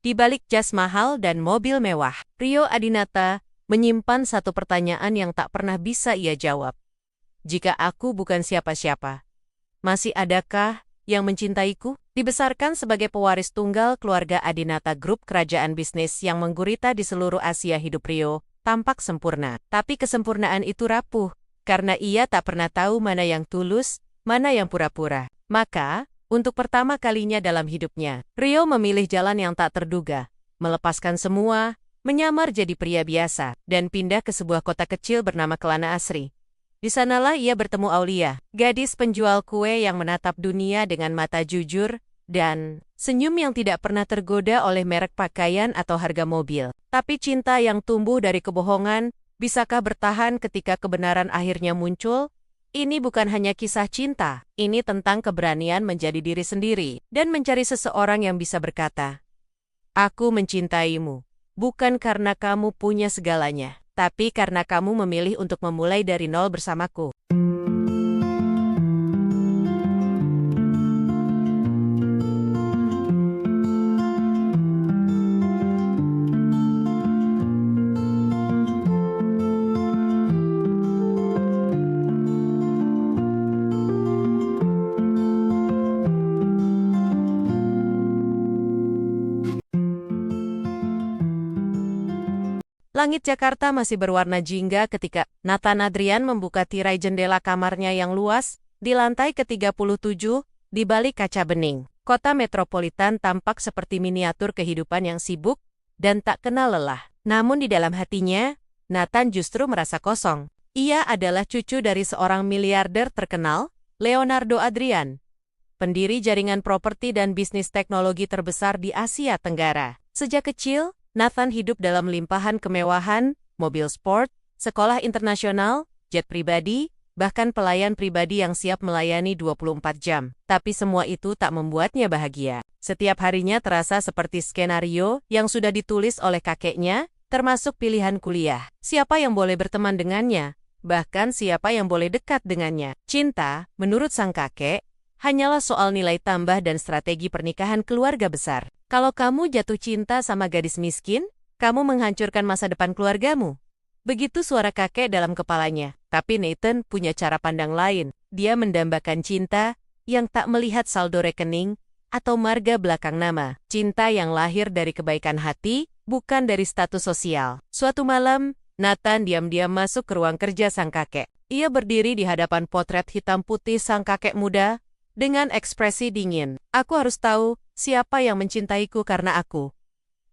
Di balik jas mahal dan mobil mewah, Rio Adinata menyimpan satu pertanyaan yang tak pernah bisa ia jawab. Jika aku bukan siapa-siapa, masih adakah yang mencintaiku? Dibesarkan sebagai pewaris tunggal keluarga Adinata Group, kerajaan bisnis yang menggurita di seluruh Asia, hidup Rio tampak sempurna. Tapi kesempurnaan itu rapuh, karena ia tak pernah tahu mana yang tulus, mana yang pura-pura. Maka, untuk pertama kalinya dalam hidupnya, Rio memilih jalan yang tak terduga, melepaskan semua, menyamar jadi pria biasa, dan pindah ke sebuah kota kecil bernama Kelana Asri. Di sanalah ia bertemu Aulia, gadis penjual kue yang menatap dunia dengan mata jujur, dan senyum yang tidak pernah tergoda oleh merek pakaian atau harga mobil. Tapi cinta yang tumbuh dari kebohongan, bisakah bertahan ketika kebenaran akhirnya muncul? Ini bukan hanya kisah cinta, ini tentang keberanian menjadi diri sendiri, dan mencari seseorang yang bisa berkata, "Aku mencintaimu, bukan karena kamu punya segalanya, tapi karena kamu memilih untuk memulai dari nol bersamaku." Langit Jakarta masih berwarna jingga ketika Nathan Adrian membuka tirai jendela kamarnya yang luas di lantai ke-37 di balik kaca bening. Kota metropolitan tampak seperti miniatur kehidupan yang sibuk dan tak kenal lelah. Namun di dalam hatinya, Nathan justru merasa kosong. Ia adalah cucu dari seorang miliarder terkenal, Leonardo Adrian, pendiri jaringan properti dan bisnis teknologi terbesar di Asia Tenggara. Sejak kecil, Nathan hidup dalam limpahan kemewahan, mobil sport, sekolah internasional, jet pribadi, bahkan pelayan pribadi yang siap melayani 24 jam. Tapi semua itu tak membuatnya bahagia. Setiap harinya terasa seperti skenario yang sudah ditulis oleh kakeknya, termasuk pilihan kuliah. Siapa yang boleh berteman dengannya, bahkan siapa yang boleh dekat dengannya. Cinta, menurut sang kakek, hanyalah soal nilai tambah dan strategi pernikahan keluarga besar. Kalau kamu jatuh cinta sama gadis miskin, kamu menghancurkan masa depan keluargamu. Begitu suara kakek dalam kepalanya. Tapi Nathan punya cara pandang lain. Dia mendambakan cinta yang tak melihat saldo rekening atau marga belakang nama. Cinta yang lahir dari kebaikan hati, bukan dari status sosial. Suatu malam, Nathan diam-diam masuk ke ruang kerja sang kakek. Ia berdiri di hadapan potret hitam putih sang kakek muda, dengan ekspresi dingin. "Aku harus tahu siapa yang mencintaiku karena aku.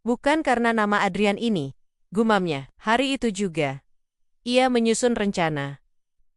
Bukan karena nama Adrian ini," gumamnya. Hari itu juga, ia menyusun rencana.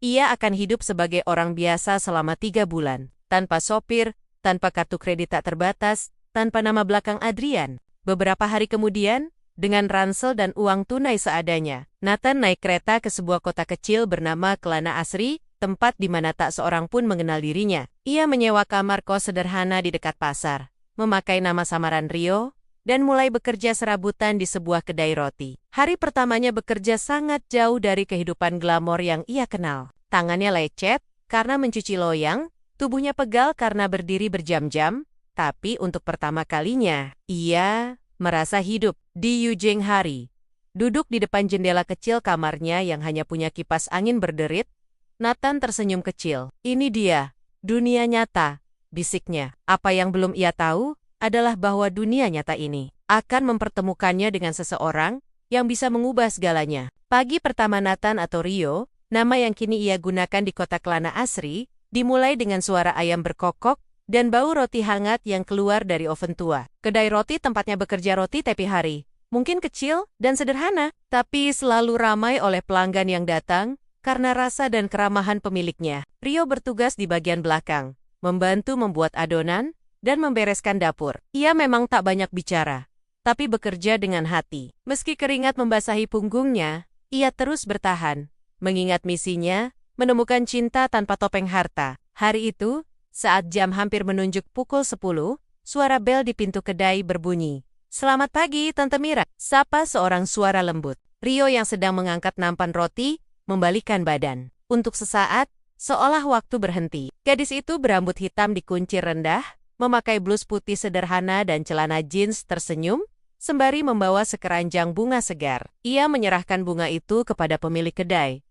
Ia akan hidup sebagai orang biasa selama 3 bulan. Tanpa sopir, tanpa kartu kredit tak terbatas, tanpa nama belakang Adrian. Beberapa hari kemudian, dengan ransel dan uang tunai seadanya, Nathan naik kereta ke sebuah kota kecil bernama Kelana Asri, tempat di mana tak seorang pun mengenal dirinya. Ia menyewa kamar kos sederhana di dekat pasar, memakai nama samaran Rio, dan mulai bekerja serabutan di sebuah kedai roti. Hari pertamanya bekerja sangat jauh dari kehidupan glamor yang ia kenal. Tangannya lecet karena mencuci loyang, tubuhnya pegal karena berdiri berjam-jam, tapi untuk pertama kalinya, ia merasa hidup. Di Yujing hari, duduk di depan jendela kecil kamarnya yang hanya punya kipas angin berderit, Nathan tersenyum kecil. "Ini dia, dunia nyata," bisiknya. Apa yang belum ia tahu adalah bahwa dunia nyata ini akan mempertemukannya dengan seseorang yang bisa mengubah segalanya. Pagi pertama Nathan atau Rio, nama yang kini ia gunakan di kota Kelana Asri, dimulai dengan suara ayam berkokok dan bau roti hangat yang keluar dari oven tua. Kedai roti tempatnya bekerja roti tepi hari. Mungkin kecil dan sederhana, tapi selalu ramai oleh pelanggan yang datang karena rasa dan keramahan pemiliknya. Rio bertugas di bagian belakang, membantu membuat adonan dan membereskan dapur. Ia memang tak banyak bicara, tapi bekerja dengan hati. Meski keringat membasahi punggungnya, ia terus bertahan, mengingat misinya, menemukan cinta tanpa topeng harta. Hari itu, saat jam hampir menunjuk pukul 10, suara bel di pintu kedai berbunyi. "Selamat pagi, Tante Mira," sapa seorang suara lembut. Rio yang sedang mengangkat nampan roti, membalikkan badan. Untuk sesaat, seolah waktu berhenti. Gadis itu berambut hitam dikuncir rendah, memakai blus putih sederhana dan celana jeans tersenyum, sembari membawa sekeranjang bunga segar. Ia menyerahkan bunga itu kepada pemilik kedai,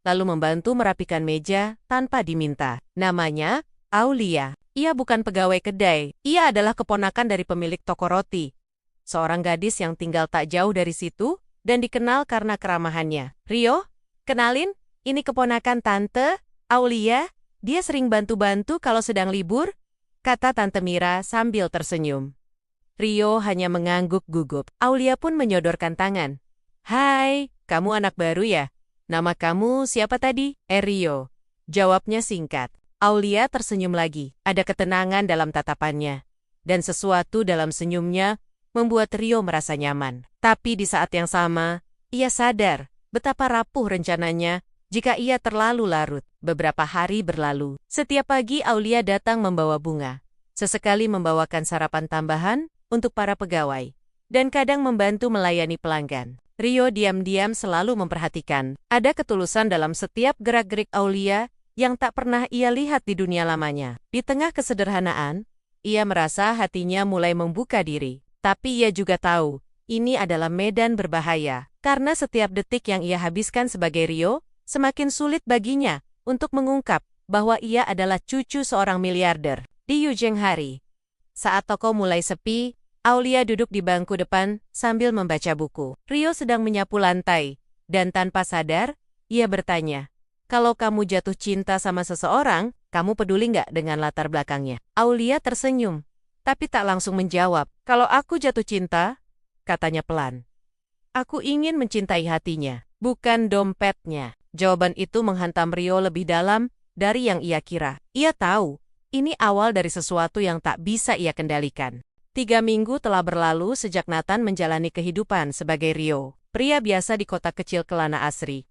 lalu membantu merapikan meja tanpa diminta. Namanya Aulia. Ia bukan pegawai kedai, ia adalah keponakan dari pemilik toko roti, seorang gadis yang tinggal tak jauh dari situ dan dikenal karena keramahannya. Rio, kenalin, ini keponakan Tante Aulia. Dia sering bantu-bantu kalau sedang libur, kata Tante Mira sambil tersenyum. Rio hanya mengangguk gugup. Aulia pun menyodorkan tangan. Hai, kamu anak baru ya? Nama kamu siapa tadi? Rio. Jawabnya singkat. Aulia tersenyum lagi. Ada ketenangan dalam tatapannya. Dan sesuatu dalam senyumnya membuat Rio merasa nyaman. Tapi di saat yang sama, ia sadar betapa rapuh rencananya jika ia terlalu larut. Beberapa hari berlalu. Setiap pagi Aulia datang membawa bunga. Sesekali membawakan sarapan tambahan untuk para pegawai. Dan kadang membantu melayani pelanggan. Rio diam-diam selalu memperhatikan. Ada ketulusan dalam setiap gerak-gerik Aulia yang tak pernah ia lihat di dunia lamanya. Di tengah kesederhanaan, ia merasa hatinya mulai membuka diri. Tapi ia juga tahu, ini adalah medan berbahaya. Karena setiap detik yang ia habiskan sebagai Rio, semakin sulit baginya untuk mengungkap bahwa ia adalah cucu seorang miliarder. Di ujung hari, saat toko mulai sepi, Aulia duduk di bangku depan sambil membaca buku. Rio sedang menyapu lantai, dan tanpa sadar, ia bertanya, kalau kamu jatuh cinta sama seseorang, kamu peduli nggak dengan latar belakangnya? Aulia tersenyum, tapi tak langsung menjawab. Kalau aku jatuh cinta, katanya pelan, aku ingin mencintai hatinya, bukan dompetnya. Jawaban itu menghantam Rio lebih dalam dari yang ia kira. Ia tahu, ini awal dari sesuatu yang tak bisa ia kendalikan. 3 minggu telah berlalu sejak Nathan menjalani kehidupan sebagai Rio, pria biasa di kota kecil Kelana Asri.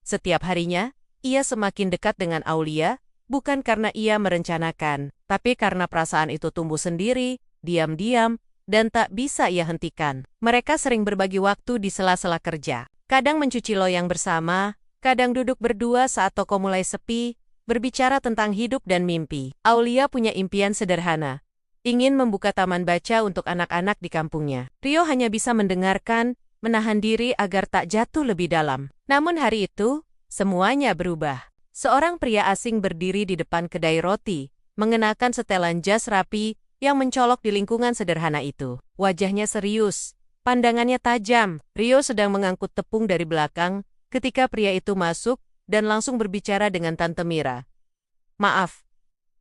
Setiap harinya, ia semakin dekat dengan Aulia, bukan karena ia merencanakan, tapi karena perasaan itu tumbuh sendiri, diam-diam, dan tak bisa ia hentikan. Mereka sering berbagi waktu di sela-sela kerja. Kadang mencuci loyang bersama, kadang duduk berdua saat toko mulai sepi, berbicara tentang hidup dan mimpi. Aulia punya impian sederhana, ingin membuka taman baca untuk anak-anak di kampungnya. Rio hanya bisa mendengarkan, menahan diri agar tak jatuh lebih dalam. Namun hari itu, semuanya berubah. Seorang pria asing berdiri di depan kedai roti, mengenakan setelan jas rapi yang mencolok di lingkungan sederhana itu. Wajahnya serius, pandangannya tajam. Rio sedang mengangkut tepung dari belakang ketika pria itu masuk dan langsung berbicara dengan Tante Mira. Maaf,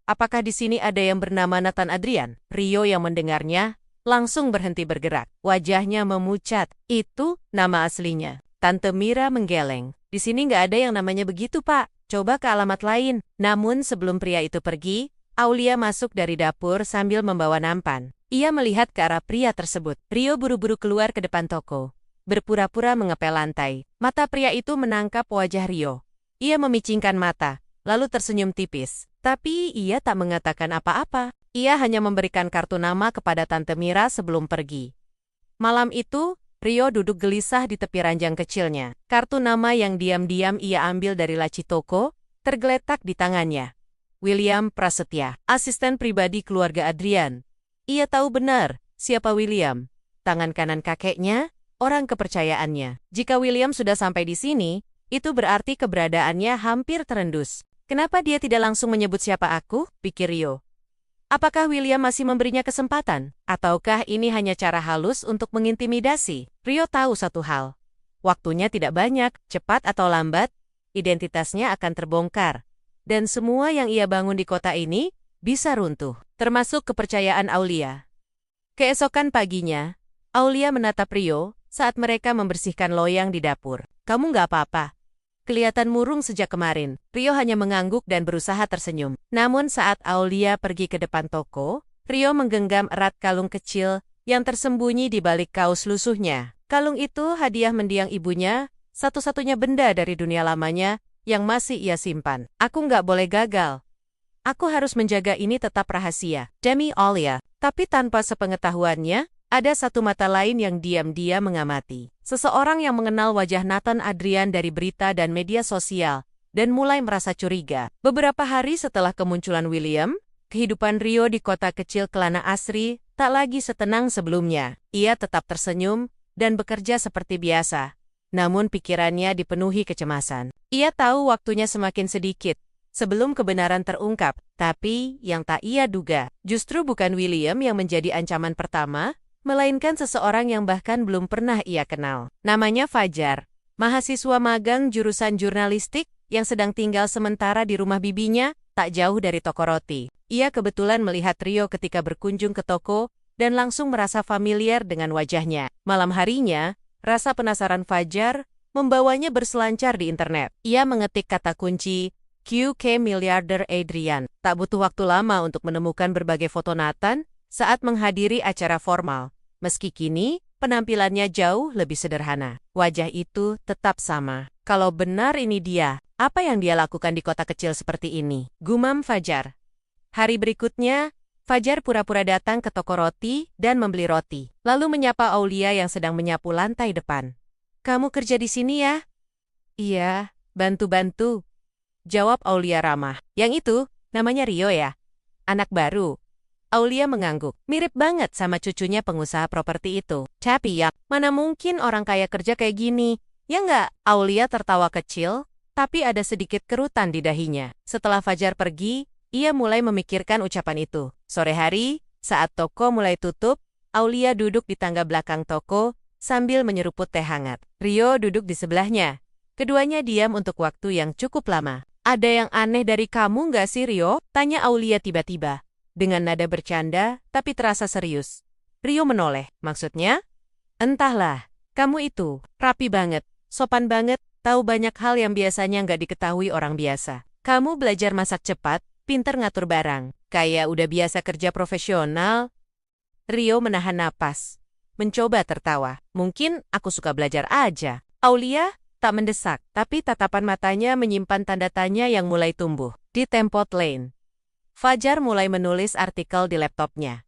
apakah di sini ada yang bernama Nathan Adrian? Rio yang mendengarnya langsung berhenti bergerak. Wajahnya memucat. Itu nama aslinya. Tante Mira menggeleng. Di sini nggak ada yang namanya begitu, Pak. Coba ke alamat lain. Namun sebelum pria itu pergi, Aulia masuk dari dapur sambil membawa nampan. Ia melihat ke arah pria tersebut. Rio buru-buru keluar ke depan toko, berpura-pura mengepel lantai. Mata pria itu menangkap wajah Rio. Ia memicingkan mata, lalu tersenyum tipis. Tapi ia tak mengatakan apa-apa. Ia hanya memberikan kartu nama kepada Tante Mira sebelum pergi. Malam itu, Rio duduk gelisah di tepi ranjang kecilnya. Kartu nama yang diam-diam ia ambil dari laci toko, tergeletak di tangannya. William Prasetya, asisten pribadi keluarga Adrian. Ia tahu benar siapa William. Tangan kanan kakeknya, orang kepercayaannya. Jika William sudah sampai di sini, itu berarti keberadaannya hampir terendus. Kenapa dia tidak langsung menyebut siapa aku? Pikir Rio. Apakah William masih memberinya kesempatan? Ataukah ini hanya cara halus untuk mengintimidasi? Rio tahu satu hal. Waktunya tidak banyak, cepat atau lambat, identitasnya akan terbongkar. Dan semua yang ia bangun di kota ini bisa runtuh, termasuk kepercayaan Aulia. Keesokan paginya, Aulia menatap Rio saat mereka membersihkan loyang di dapur. Kamu nggak apa-apa? Kelihatan murung sejak kemarin. Rio hanya mengangguk dan berusaha tersenyum. Namun saat Aulia pergi ke depan toko, Rio menggenggam erat kalung kecil yang tersembunyi di balik kaos lusuhnya. Kalung itu hadiah mendiang ibunya, satu-satunya benda dari dunia lamanya yang masih ia simpan. Aku nggak boleh gagal. Aku harus menjaga ini tetap rahasia. Demi Aulia. Tapi tanpa sepengetahuannya, ada satu mata lain yang diam-diam mengamati. Seseorang yang mengenal wajah Nathan Adrian dari berita dan media sosial, dan mulai merasa curiga. Beberapa hari setelah kemunculan William, kehidupan Rio di kota kecil Kelana Asri tak lagi setenang sebelumnya. Ia tetap tersenyum dan bekerja seperti biasa. Namun pikirannya dipenuhi kecemasan. Ia tahu waktunya semakin sedikit sebelum kebenaran terungkap. Tapi yang tak ia duga, justru bukan William yang menjadi ancaman pertama, melainkan seseorang yang bahkan belum pernah ia kenal. Namanya Fajar, mahasiswa magang jurusan jurnalistik yang sedang tinggal sementara di rumah bibinya, tak jauh dari toko roti. Ia kebetulan melihat Rio ketika berkunjung ke toko dan langsung merasa familiar dengan wajahnya. Malam harinya, rasa penasaran Fajar membawanya berselancar di internet. Ia mengetik kata kunci QK Miliarder Adrian. Tak butuh waktu lama untuk menemukan berbagai foto Nathan saat menghadiri acara formal. Meski kini, penampilannya jauh lebih sederhana. Wajah itu tetap sama. Kalau benar ini dia, apa yang dia lakukan di kota kecil seperti ini? Gumam Fajar. Hari berikutnya, Fajar pura-pura datang ke toko roti dan membeli roti. Lalu menyapa Aulia yang sedang menyapu lantai depan. "Kamu kerja di sini ya?" "Iya, bantu-bantu," jawab Aulia ramah. "Yang itu, namanya Rio ya? Anak baru?" Aulia mengangguk. Mirip banget sama cucunya pengusaha properti itu. Tapi ya, mana mungkin orang kaya kerja kayak gini? Ya nggak? Aulia tertawa kecil, tapi ada sedikit kerutan di dahinya. Setelah Fajar pergi, ia mulai memikirkan ucapan itu. Sore hari, saat toko mulai tutup, Aulia duduk di tangga belakang toko sambil menyeruput teh hangat. Rio duduk di sebelahnya. Keduanya diam untuk waktu yang cukup lama. "Ada yang aneh dari kamu nggak sih, Rio?" tanya Aulia tiba-tiba. Dengan nada bercanda, tapi terasa serius. Rio menoleh. "Maksudnya?" "Entahlah, kamu itu rapi banget, sopan banget, tahu banyak hal yang biasanya nggak diketahui orang biasa. Kamu belajar masak cepat, pinter ngatur barang, kayak udah biasa kerja profesional." Rio menahan napas, mencoba tertawa. "Mungkin aku suka belajar aja." Aulia tak mendesak, tapi tatapan matanya menyimpan tanda tanya yang mulai tumbuh. Di tempat lain, Fajar mulai menulis artikel di laptopnya.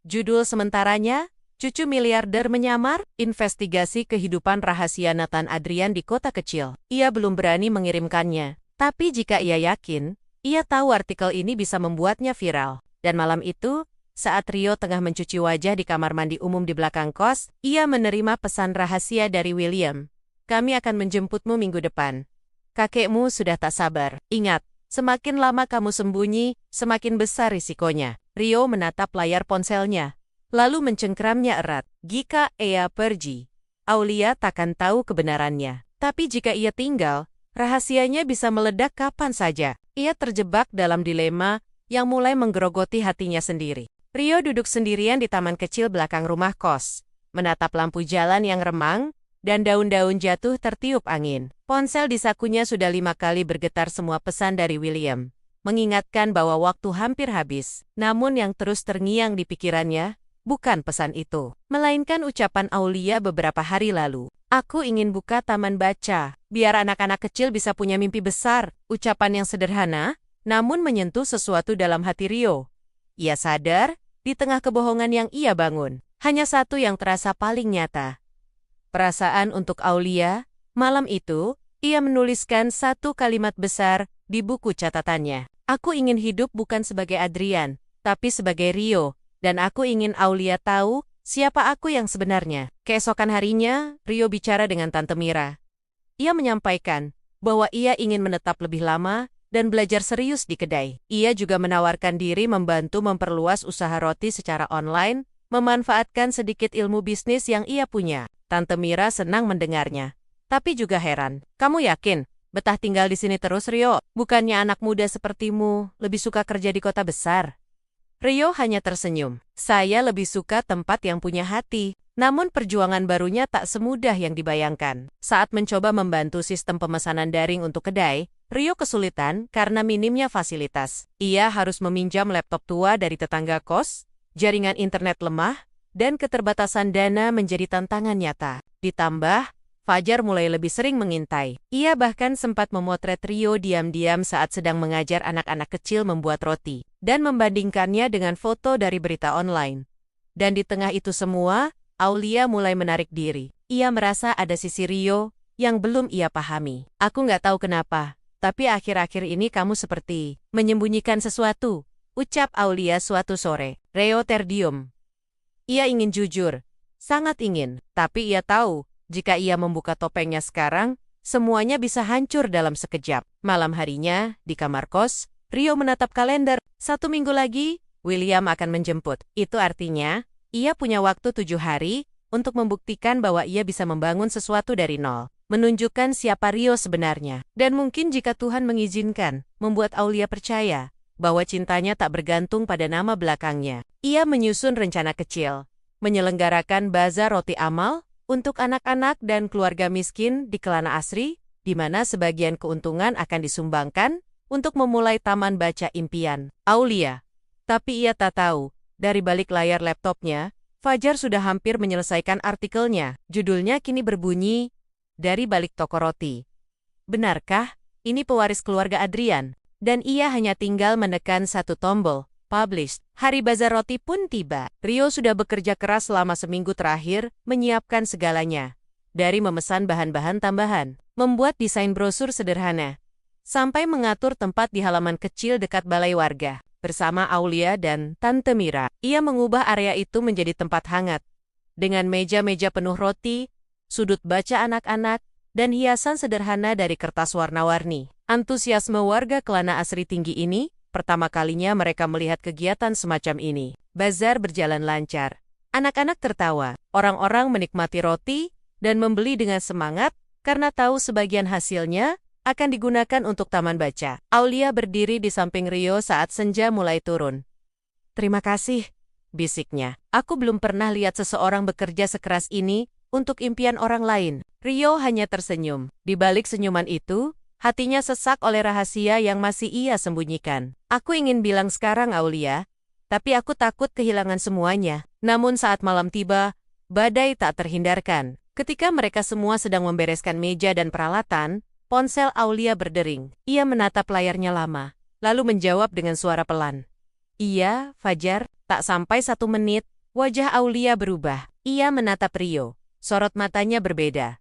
Judul sementaranya, "Cucu Miliarder Menyamar, Investigasi Kehidupan Rahasia Nathan Adrian di Kota Kecil." Ia belum berani mengirimkannya, tapi jika ia yakin, ia tahu artikel ini bisa membuatnya viral. Dan malam itu, saat Rio tengah mencuci wajah di kamar mandi umum di belakang kos, ia menerima pesan rahasia dari William. "Kami akan menjemputmu minggu depan. Kakekmu sudah tak sabar. Ingat, semakin lama kamu sembunyi, semakin besar risikonya." Rio menatap layar ponselnya, lalu mencengkramnya erat. Jika ia pergi, Aulia takkan tahu kebenarannya. Tapi jika ia tinggal, rahasianya bisa meledak kapan saja. Ia terjebak dalam dilema yang mulai menggerogoti hatinya sendiri. Rio duduk sendirian di taman kecil belakang rumah kos, menatap lampu jalan yang remang, dan daun-daun jatuh tertiup angin. Ponsel di sakunya sudah 5 kali bergetar semua pesan dari William, mengingatkan bahwa waktu hampir habis. Namun yang terus terngiang di pikirannya, bukan pesan itu, melainkan ucapan Aulia beberapa hari lalu. "Aku ingin buka taman baca, biar anak-anak kecil bisa punya mimpi besar." Ucapan yang sederhana, namun menyentuh sesuatu dalam hati Rio. Ia sadar, di tengah kebohongan yang ia bangun, hanya satu yang terasa paling nyata. Perasaan untuk Aulia. Malam itu, ia menuliskan satu kalimat besar di buku catatannya. "Aku ingin hidup bukan sebagai Adrian, tapi sebagai Rio, dan aku ingin Aulia tahu siapa aku yang sebenarnya." Keesokan harinya, Rio bicara dengan Tante Mira. Ia menyampaikan bahwa ia ingin menetap lebih lama dan belajar serius di kedai. Ia juga menawarkan diri membantu memperluas usaha roti secara online, memanfaatkan sedikit ilmu bisnis yang ia punya. Tante Mira senang mendengarnya, tapi juga heran. "Kamu yakin betah tinggal di sini terus, Rio? Bukannya anak muda sepertimu lebih suka kerja di kota besar?" Rio hanya tersenyum. "Saya lebih suka tempat yang punya hati." Namun perjuangan barunya tak semudah yang dibayangkan. Saat mencoba membantu sistem pemesanan daring untuk kedai, Rio kesulitan karena minimnya fasilitas. Ia harus meminjam laptop tua dari tetangga kos, jaringan internet lemah, dan keterbatasan dana menjadi tantangan nyata. Ditambah, Fajar mulai lebih sering mengintai. Ia bahkan sempat memotret Rio diam-diam saat sedang mengajar anak-anak kecil membuat roti, dan membandingkannya dengan foto dari berita online. Dan di tengah itu semua, Aulia mulai menarik diri. Ia merasa ada sisi Rio yang belum ia pahami. "Aku nggak tahu kenapa, tapi akhir-akhir ini kamu seperti menyembunyikan sesuatu," ucap Aulia suatu sore. Rio terdiam. Ia ingin jujur, sangat ingin, tapi ia tahu, jika ia membuka topengnya sekarang, semuanya bisa hancur dalam sekejap. Malam harinya, di kamar kos, Rio menatap kalender. 1 minggu lagi, William akan menjemput. Itu artinya, ia punya waktu 7 hari untuk membuktikan bahwa ia bisa membangun sesuatu dari nol. Menunjukkan siapa Rio sebenarnya. Dan mungkin jika Tuhan mengizinkan, membuat Aulia percaya bahwa cintanya tak bergantung pada nama belakangnya. Ia menyusun rencana kecil, menyelenggarakan bazar roti amal untuk anak-anak dan keluarga miskin di Kelana Asri, di mana sebagian keuntungan akan disumbangkan untuk memulai taman baca impian Aulia. Tapi ia tak tahu, dari balik layar laptopnya, Fajar sudah hampir menyelesaikan artikelnya. Judulnya kini berbunyi, Dari Balik Toko Roti. Benarkah ini pewaris keluarga Adrian? Dan ia hanya tinggal menekan satu tombol, published. Hari bazar roti pun tiba. Rio sudah bekerja keras selama seminggu terakhir, menyiapkan segalanya. Dari memesan bahan-bahan tambahan, membuat desain brosur sederhana, sampai mengatur tempat di halaman kecil dekat balai warga. Bersama Aulia dan Tante Mira, ia mengubah area itu menjadi tempat hangat. Dengan meja-meja penuh roti, sudut baca anak-anak, dan hiasan sederhana dari kertas warna-warni. Antusiasme warga Kelana Asri tinggi ini, pertama kalinya mereka melihat kegiatan semacam ini. Bazar berjalan lancar. Anak-anak tertawa, orang-orang menikmati roti, dan membeli dengan semangat, karena tahu sebagian hasilnya akan digunakan untuk taman baca. Aulia berdiri di samping Rio saat senja mulai turun. "Terima kasih," bisiknya. "Aku belum pernah lihat seseorang bekerja sekeras ini untuk impian orang lain." Rio hanya tersenyum. Di balik senyuman itu, hatinya sesak oleh rahasia yang masih ia sembunyikan. "Aku ingin bilang sekarang, Aulia, tapi aku takut kehilangan semuanya." Namun saat malam tiba, badai tak terhindarkan. Ketika mereka semua sedang membereskan meja dan peralatan, ponsel Aulia berdering. Ia menatap layarnya lama, lalu menjawab dengan suara pelan. "Iya, Fajar." Tak sampai 1 menit, wajah Aulia berubah. Ia menatap Rio. Sorot matanya berbeda.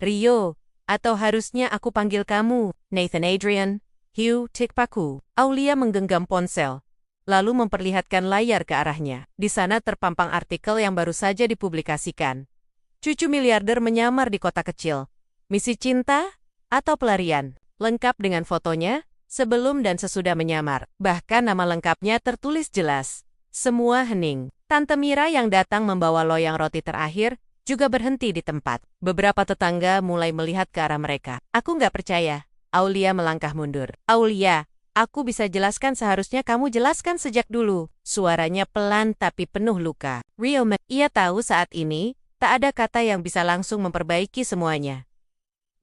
"Rio, atau harusnya aku panggil kamu Nathan Adrian, Hugh Tikpaku." Aulia menggenggam ponsel, lalu memperlihatkan layar ke arahnya. Di sana terpampang artikel yang baru saja dipublikasikan. Cucu miliarder menyamar di kota kecil. Misi cinta atau pelarian, lengkap dengan fotonya, sebelum dan sesudah menyamar. Bahkan nama lengkapnya tertulis jelas. Semua hening. Tante Mira yang datang membawa loyang roti terakhir, juga berhenti di tempat. Beberapa tetangga mulai melihat ke arah mereka. "Aku nggak percaya." Aulia melangkah mundur. "Aulia, aku bisa jelaskan, seharusnya kamu jelaskan sejak dulu." Suaranya pelan tapi penuh luka. Ia tahu saat ini, tak ada kata yang bisa langsung memperbaiki semuanya.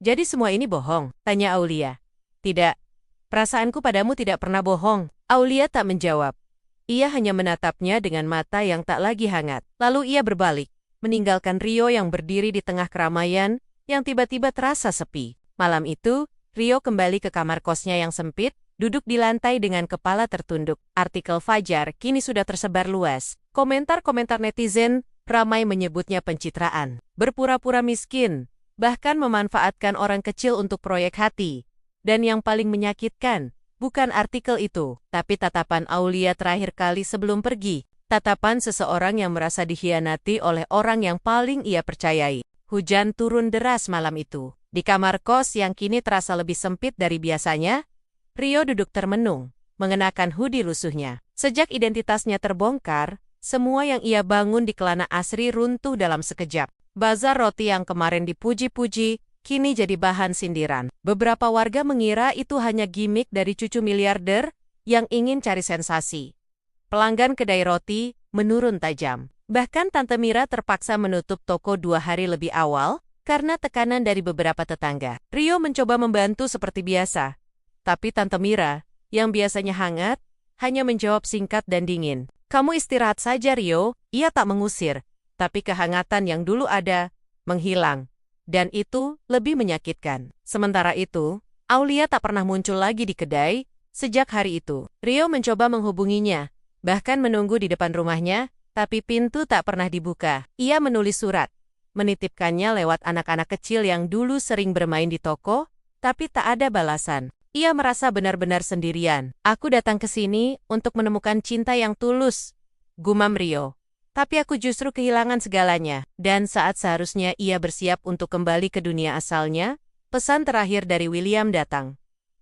"Jadi semua ini bohong?" tanya Aulia. "Tidak. Perasaanku padamu tidak pernah bohong." Aulia tak menjawab. Ia hanya menatapnya dengan mata yang tak lagi hangat. Lalu ia berbalik, meninggalkan Rio yang berdiri di tengah keramaian, yang tiba-tiba terasa sepi. Malam itu, Rio kembali ke kamar kosnya yang sempit, duduk di lantai dengan kepala tertunduk. Artikel Fajar kini sudah tersebar luas. Komentar-komentar netizen ramai menyebutnya pencitraan, berpura-pura miskin, bahkan memanfaatkan orang kecil untuk proyek hati. Dan yang paling menyakitkan, bukan artikel itu, tapi tatapan Aulia terakhir kali sebelum pergi. Tatapan seseorang yang merasa dikhianati oleh orang yang paling ia percayai. Hujan turun deras malam itu. Di kamar kos yang kini terasa lebih sempit dari biasanya, Rio duduk termenung, mengenakan hoodie lusuhnya. Sejak identitasnya terbongkar, semua yang ia bangun di Kelana Asri runtuh dalam sekejap. Bazar roti yang kemarin dipuji-puji, kini jadi bahan sindiran. Beberapa warga mengira itu hanya gimmick dari cucu miliarder yang ingin cari sensasi. Pelanggan kedai roti menurun tajam. Bahkan Tante Mira terpaksa menutup toko 2 hari lebih awal karena tekanan dari beberapa tetangga. Rio mencoba membantu seperti biasa. Tapi Tante Mira, yang biasanya hangat, hanya menjawab singkat dan dingin. "Kamu istirahat saja, Rio." Ia tak mengusir, tapi kehangatan yang dulu ada, menghilang. Dan itu lebih menyakitkan. Sementara itu, Aulia tak pernah muncul lagi di kedai sejak hari itu. Rio mencoba menghubunginya, bahkan menunggu di depan rumahnya, tapi pintu tak pernah dibuka. Ia menulis surat, menitipkannya lewat anak-anak kecil yang dulu sering bermain di toko, tapi tak ada balasan. Ia merasa benar-benar sendirian. "Aku datang ke sini untuk menemukan cinta yang tulus," gumam Rio. Tapi aku justru kehilangan segalanya. Dan saat seharusnya ia bersiap untuk kembali ke dunia asalnya, pesan terakhir dari William datang.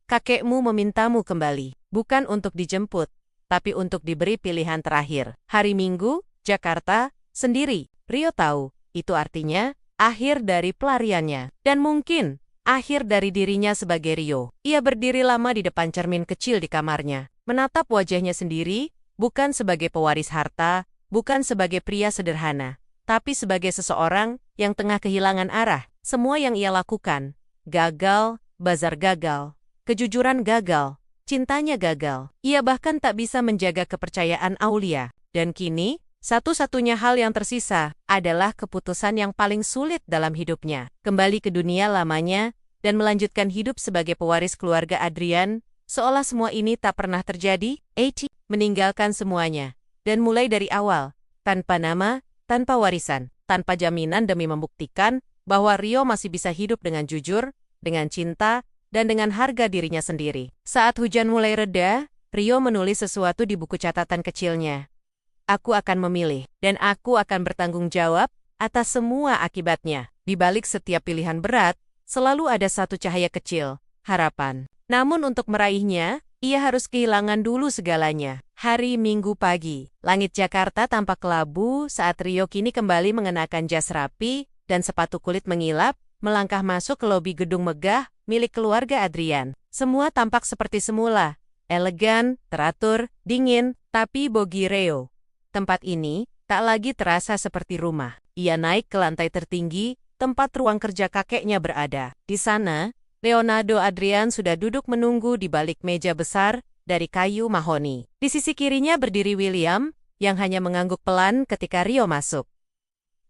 Kakekmu memintamu kembali, bukan untuk dijemput, tapi untuk diberi pilihan terakhir. Hari Minggu, Jakarta, sendiri. Rio tahu, itu artinya akhir dari pelariannya. Dan mungkin akhir dari dirinya sebagai Rio. Ia berdiri lama di depan cermin kecil di kamarnya, menatap wajahnya sendiri, bukan sebagai pewaris harta, bukan sebagai pria sederhana, tapi sebagai seseorang yang tengah kehilangan arah. Semua yang ia lakukan, gagal, bazar gagal, kejujuran gagal, cintanya gagal. Ia bahkan tak bisa menjaga kepercayaan Aulia. Dan kini, satu-satunya hal yang tersisa adalah keputusan yang paling sulit dalam hidupnya. Kembali ke dunia lamanya dan melanjutkan hidup sebagai pewaris keluarga Adrian, seolah semua ini tak pernah terjadi. Eci meninggalkan semuanya dan mulai dari awal, tanpa nama, tanpa warisan, tanpa jaminan demi membuktikan bahwa Rio masih bisa hidup dengan jujur, dengan cinta, dan dengan harga dirinya sendiri. Saat hujan mulai reda, Rio menulis sesuatu di buku catatan kecilnya. Aku akan memilih, dan aku akan bertanggung jawab atas semua akibatnya. Di balik setiap pilihan berat, selalu ada satu cahaya kecil, harapan. Namun untuk meraihnya, ia harus kehilangan dulu segalanya. Hari Minggu pagi, langit Jakarta tampak kelabu saat Rio kini kembali mengenakan jas rapi dan sepatu kulit mengilap, melangkah masuk ke lobi gedung megah milik keluarga Adrian. Semua tampak seperti semula, elegan, teratur, dingin, tapi bagi Rio, tempat ini tak lagi terasa seperti rumah. Ia naik ke lantai tertinggi, tempat ruang kerja kakeknya berada. Di sana, Leonardo Adrian sudah duduk menunggu di balik meja besar dari kayu mahoni. Di sisi kirinya berdiri William, yang hanya mengangguk pelan ketika Rio masuk.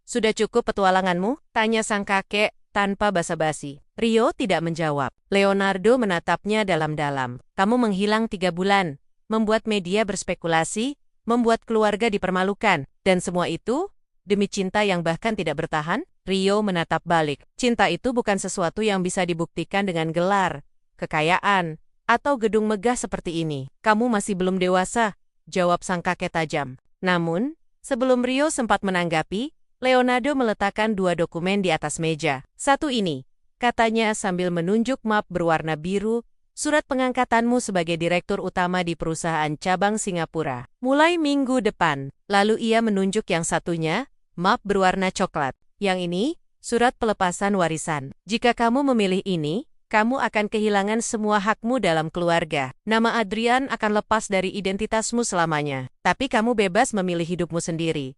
Sudah cukup petualanganmu? Tanya sang kakek, tanpa basa-basi. Rio tidak menjawab. Leonardo menatapnya dalam-dalam. Kamu menghilang 3 bulan, membuat media berspekulasi, membuat keluarga dipermalukan, dan semua itu demi cinta yang bahkan tidak bertahan? Rio menatap balik. Cinta itu bukan sesuatu yang bisa dibuktikan dengan gelar, kekayaan, atau gedung megah seperti ini. Kamu masih belum dewasa, jawab sang kakek tajam. Namun, sebelum Rio sempat menanggapi, Leonardo meletakkan 2 dokumen di atas meja. Satu ini, katanya sambil menunjuk map berwarna biru, surat pengangkatanmu sebagai direktur utama di perusahaan cabang Singapura. Mulai minggu depan. Lalu ia menunjuk yang satunya, map berwarna coklat. Yang ini, surat pelepasan warisan. Jika kamu memilih ini, kamu akan kehilangan semua hakmu dalam keluarga. Nama Adrian akan lepas dari identitasmu selamanya. Tapi kamu bebas memilih hidupmu sendiri.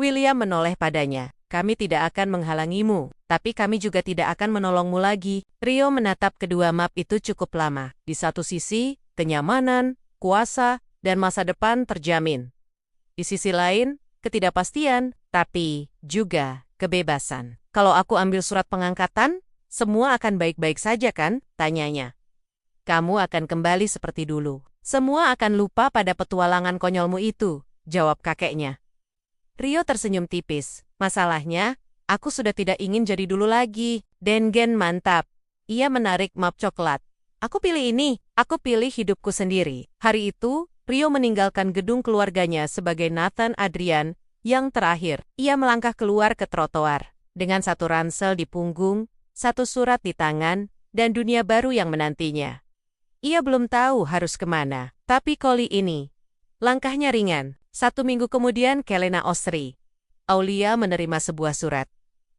William menoleh padanya. Kami tidak akan menghalangimu, tapi kami juga tidak akan menolongmu lagi. Rio menatap kedua map itu cukup lama. Di satu sisi, kenyamanan, kuasa, dan masa depan terjamin. Di sisi lain, ketidakpastian, tapi juga kebebasan. Kalau aku ambil surat pengangkatan, semua akan baik-baik saja kan? Tanyanya. Kamu akan kembali seperti dulu. Semua akan lupa pada petualangan konyolmu itu, jawab kakeknya. Rio tersenyum tipis. Masalahnya, aku sudah tidak ingin jadi dulu lagi. Dengen mantap. Ia menarik map coklat. Aku pilih ini. Aku pilih hidupku sendiri. Hari itu, Rio meninggalkan gedung keluarganya sebagai Nathan Adrian yang terakhir. Ia melangkah keluar ke trotoar. Dengan satu ransel di punggung, satu surat di tangan, dan dunia baru yang menantinya. Ia belum tahu harus kemana. Tapi kali ini, langkahnya ringan. 1 minggu kemudian Kelena Osri. Aulia menerima sebuah surat.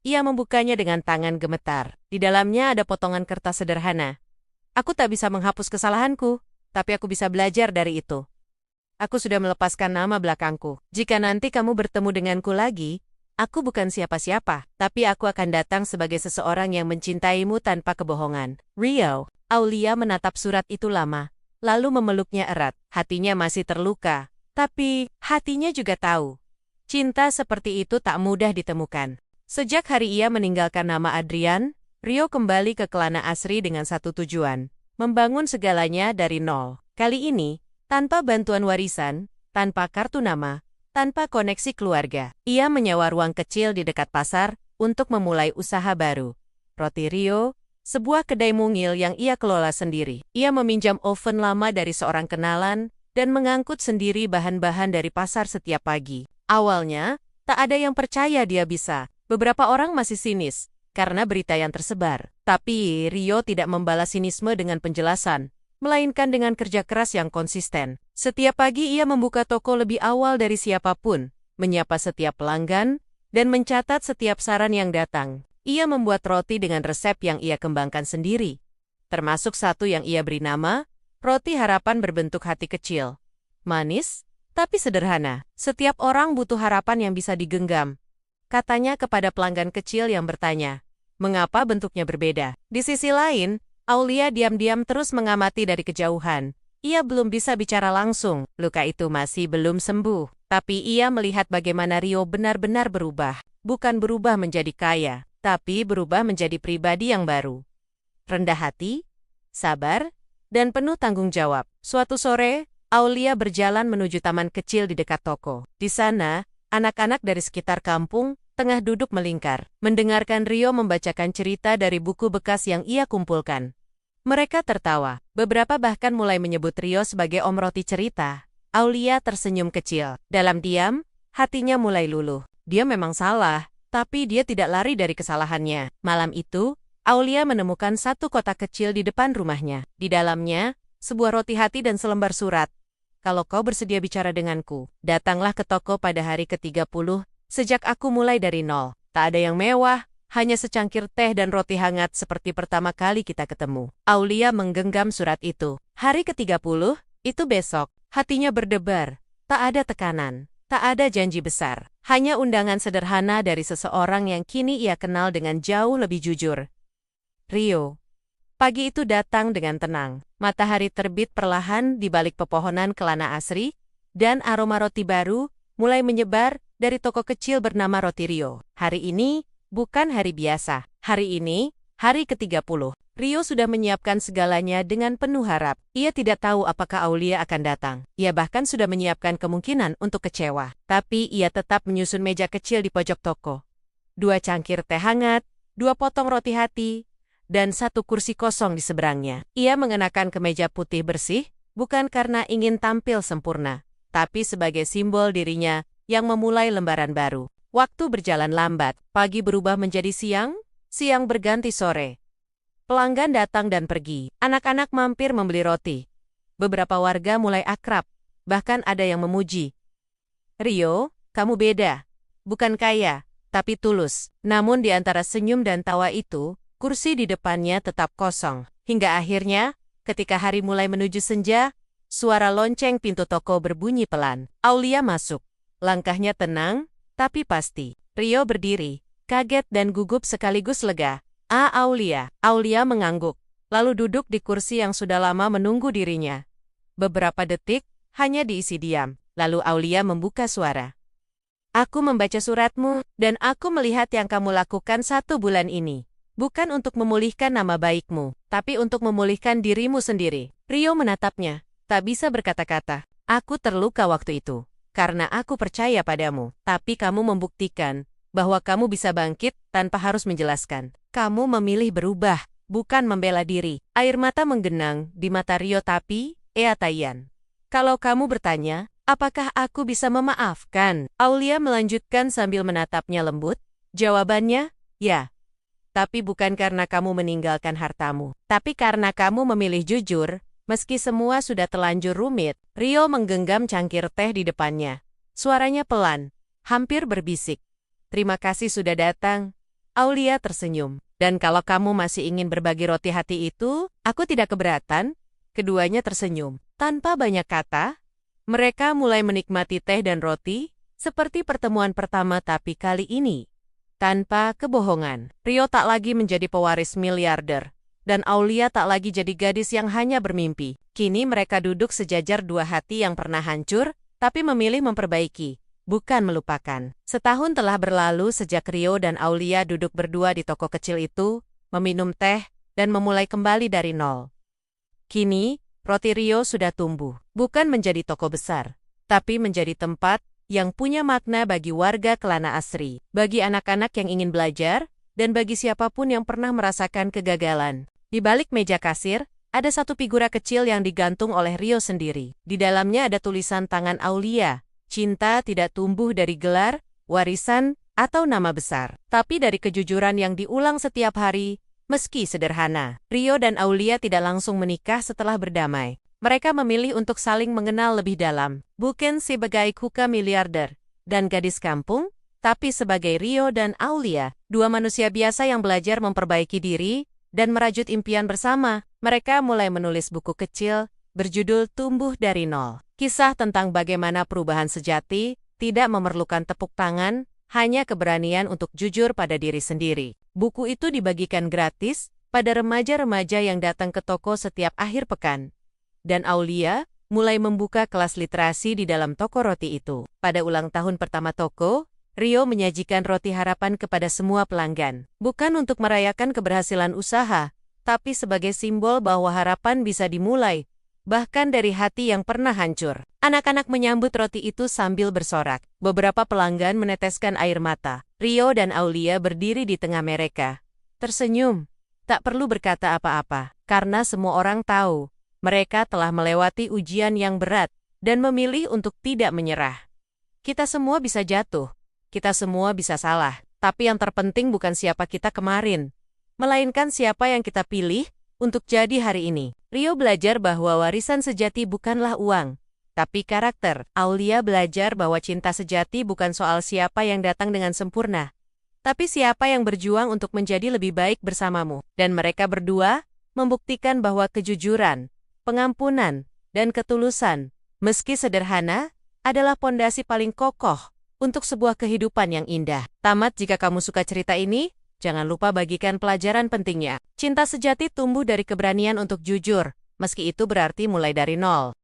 Ia membukanya dengan tangan gemetar. Di dalamnya ada potongan kertas sederhana. Aku tak bisa menghapus kesalahanku, tapi aku bisa belajar dari itu. Aku sudah melepaskan nama belakangku. Jika nanti kamu bertemu denganku lagi, aku bukan siapa-siapa, tapi aku akan datang sebagai seseorang yang mencintaimu tanpa kebohongan. Rio. Aulia menatap surat itu lama, lalu memeluknya erat. Hatinya masih terluka, tapi hatinya juga tahu. Cinta seperti itu tak mudah ditemukan. Sejak hari ia meninggalkan nama Adrian, Rio kembali ke Kelana Asri dengan satu tujuan, membangun segalanya dari nol. Kali ini, tanpa bantuan warisan, tanpa kartu nama, tanpa koneksi keluarga. Ia menyewa ruang kecil di dekat pasar untuk memulai usaha baru. Roti Rio, sebuah kedai mungil yang ia kelola sendiri. Ia meminjam oven lama dari seorang kenalan dan mengangkut sendiri bahan-bahan dari pasar setiap pagi. Awalnya, Tak ada yang percaya dia bisa. Beberapa orang masih sinis karena berita yang tersebar. Tapi Rio tidak membalas sinisme dengan penjelasan, melainkan dengan kerja keras yang konsisten. Setiap pagi ia membuka toko lebih awal dari siapapun, menyapa setiap pelanggan, dan mencatat setiap saran yang datang. Ia membuat roti dengan resep yang ia kembangkan sendiri, termasuk satu yang ia beri nama, roti harapan berbentuk hati kecil. Manis, tapi sederhana. Setiap orang butuh harapan yang bisa digenggam, katanya kepada pelanggan kecil yang bertanya, mengapa bentuknya berbeda? Di sisi lain, Aulia diam-diam terus mengamati dari kejauhan. Ia belum bisa bicara langsung, luka itu masih belum sembuh. Tapi ia melihat bagaimana Rio benar-benar berubah. Bukan berubah menjadi kaya, tapi berubah menjadi pribadi yang baru. Rendah hati, sabar, dan penuh tanggung jawab. Suatu sore, Aulia berjalan menuju taman kecil di dekat toko. Di sana, anak-anak dari sekitar kampung tengah duduk melingkar, mendengarkan Rio membacakan cerita dari buku bekas yang ia kumpulkan. Mereka tertawa, beberapa bahkan mulai menyebut Rio sebagai Om Roti Cerita. Aulia tersenyum kecil. Dalam diam, hatinya mulai luluh. Dia memang salah, tapi dia tidak lari dari kesalahannya. Malam itu, Aulia menemukan satu kotak kecil di depan rumahnya. Di dalamnya, sebuah roti hati dan selembar surat. Kalau kau bersedia bicara denganku, datanglah ke toko pada hari ke-30, sejak aku mulai dari nol. Tak ada yang mewah, hanya secangkir teh dan roti hangat seperti pertama kali kita ketemu. Aulia menggenggam surat itu. Hari ke-30, itu besok. Hatinya berdebar. Tak ada tekanan, tak ada janji besar. Hanya undangan sederhana dari seseorang yang kini ia kenal dengan jauh lebih jujur. Rio. Pagi itu datang dengan tenang. Matahari terbit perlahan di balik pepohonan kelana asri, dan aroma roti baru mulai menyebar dari toko kecil bernama Roti Rio. Hari ini bukan hari biasa. Hari ini, hari ke-30. Rio sudah menyiapkan segalanya dengan penuh harap. Ia tidak tahu apakah Aulia akan datang. Ia bahkan sudah menyiapkan kemungkinan untuk kecewa. Tapi ia tetap menyusun meja kecil di pojok toko. 2 cangkir teh hangat, 2 potong roti hati, dan 1 kursi kosong di seberangnya. Ia mengenakan kemeja putih bersih, bukan karena ingin tampil sempurna, tapi sebagai simbol dirinya yang memulai lembaran baru. Waktu berjalan lambat, pagi berubah menjadi siang, siang berganti sore. Pelanggan datang dan pergi. Anak-anak mampir membeli roti. Beberapa warga mulai akrab, bahkan ada yang memuji. Rio, kamu beda. Bukan kaya, tapi tulus. Namun di antara senyum dan tawa itu, kursi di depannya tetap kosong. Hingga akhirnya, ketika hari mulai menuju senja, suara lonceng pintu toko berbunyi pelan. Aulia masuk. Langkahnya tenang, tapi pasti. Rio berdiri, kaget dan gugup sekaligus lega. Aulia. Aulia mengangguk, lalu duduk di kursi yang sudah lama menunggu dirinya. Beberapa detik, hanya diisi diam. Lalu Aulia membuka suara. Aku membaca suratmu, dan aku melihat yang kamu lakukan 1 bulan ini. Bukan untuk memulihkan nama baikmu, tapi untuk memulihkan dirimu sendiri. Rio menatapnya, tak bisa berkata-kata. Aku terluka waktu itu, karena aku percaya padamu. Tapi kamu membuktikan bahwa kamu bisa bangkit tanpa harus menjelaskan. Kamu memilih berubah, bukan membela diri. Air mata menggenang di mata Rio tapi, Tayan. Kalau kamu bertanya, apakah aku bisa memaafkan? Aulia melanjutkan sambil menatapnya lembut. Jawabannya, ya. Tapi bukan karena kamu meninggalkan hartamu, tapi karena kamu memilih jujur, meski semua sudah terlanjur rumit. Rio menggenggam cangkir teh di depannya. Suaranya pelan, hampir berbisik. Terima kasih sudah datang. Aulia tersenyum. Dan kalau kamu masih ingin berbagi roti hati itu, aku tidak keberatan. Keduanya tersenyum. Tanpa banyak kata, mereka mulai menikmati teh dan roti, seperti pertemuan pertama tapi kali ini. Tanpa kebohongan, Rio tak lagi menjadi pewaris miliarder, dan Aulia tak lagi jadi gadis yang hanya bermimpi. Kini mereka duduk sejajar 2 hati yang pernah hancur, tapi memilih memperbaiki, bukan melupakan. Setahun telah berlalu sejak Rio dan Aulia duduk berdua di toko kecil itu, meminum teh, dan memulai kembali dari nol. Kini, Roti Rio sudah tumbuh, bukan menjadi toko besar, tapi menjadi tempat yang punya makna bagi warga kelana asri, bagi anak-anak yang ingin belajar, dan bagi siapapun yang pernah merasakan kegagalan. Di balik meja kasir, ada satu figura kecil yang digantung oleh Rio sendiri. Di dalamnya ada tulisan tangan Aulia. Cinta tidak tumbuh dari gelar, warisan, atau nama besar. Tapi dari kejujuran yang diulang setiap hari, meski sederhana, Rio dan Aulia tidak langsung menikah setelah berdamai. Mereka memilih untuk saling mengenal lebih dalam, bukan sebagai kuka miliarder dan gadis kampung, tapi sebagai Rio dan Aulia, dua manusia biasa yang belajar memperbaiki diri dan merajut impian bersama. Mereka mulai menulis buku kecil berjudul Tumbuh dari Nol. Kisah tentang bagaimana perubahan sejati tidak memerlukan tepuk tangan, hanya keberanian untuk jujur pada diri sendiri. Buku itu dibagikan gratis pada remaja-remaja yang datang ke toko setiap akhir pekan. Dan Aulia mulai membuka kelas literasi di dalam toko roti itu. Pada ulang tahun pertama toko, Rio menyajikan roti harapan kepada semua pelanggan. Bukan untuk merayakan keberhasilan usaha, tapi sebagai simbol bahwa harapan bisa dimulai, bahkan dari hati yang pernah hancur. Anak-anak menyambut roti itu sambil bersorak. Beberapa pelanggan meneteskan air mata. Rio dan Aulia berdiri di tengah mereka, tersenyum, tak perlu berkata apa-apa, karena semua orang tahu mereka telah melewati ujian yang berat dan memilih untuk tidak menyerah. Kita semua bisa jatuh, kita semua bisa salah, tapi yang terpenting bukan siapa kita kemarin, melainkan siapa yang kita pilih untuk jadi hari ini. Rio belajar bahwa warisan sejati bukanlah uang, tapi karakter. Aulia belajar bahwa cinta sejati bukan soal siapa yang datang dengan sempurna, tapi siapa yang berjuang untuk menjadi lebih baik bersamamu. Dan mereka berdua membuktikan bahwa kejujuran, pengampunan, dan ketulusan, meski sederhana, adalah pondasi paling kokoh untuk sebuah kehidupan yang indah. Tamat. Jika kamu suka cerita ini, jangan lupa bagikan pelajaran pentingnya. Cinta sejati tumbuh dari keberanian untuk jujur, meski itu berarti mulai dari nol.